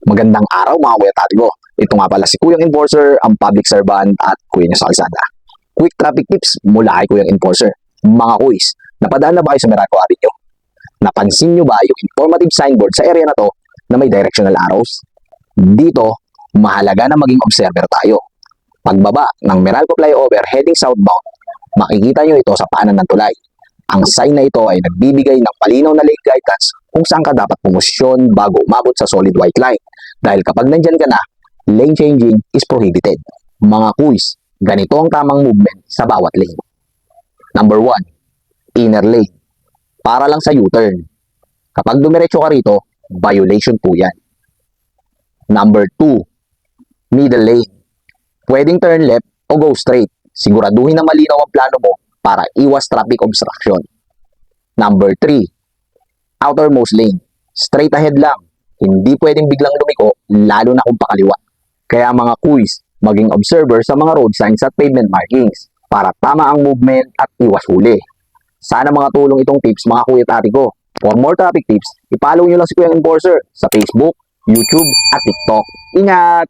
Magandang araw mga kuya tati ko. Ito nga pala si Kuyang Enforcer, ang public servant at kuya niyo sa kalsada. Quick traffic tips mula kay Kuyang Enforcer. Mga kuys, napadaan na ba kayo sa Miracle Avenue? Napansin nyo ba yung informative signboard sa area na to na may directional arrows? Dito, mahalaga na maging observer tayo. Pagbaba ng Meralco Flyover heading southbound, makikita nyo ito sa paanan ng tulay. Ang sign na ito ay nagbibigay ng palinaw na lane guidance kung saan ka dapat pumosisyon bago umabot sa solid white line. Dahil kapag nandyan ka na, lane changing is prohibited. Mga kuys, ganito ang tamang movement sa bawat lane. Number 1, inner lane. Para lang sa U-turn. Kapag dumiretso ka rito, violation po yan. Number 2, middle lane. Pwedeng turn left o go straight. Siguraduhin na malinaw ang plano mo para iwas traffic obstruction. Number 3, outermost lane. Straight ahead lang. Hindi pwedeng biglang lumiko, lalo na kung pakaliwa. Kaya mga kuys, maging observer sa mga road signs at pavement markings para tama ang movement at iwas huli. Sana mga tulong itong tips mga kuya at ate ko. For more traffic tips, i-follow nyo lang si Kuyang Enforcer sa Facebook, YouTube at TikTok. Ingat!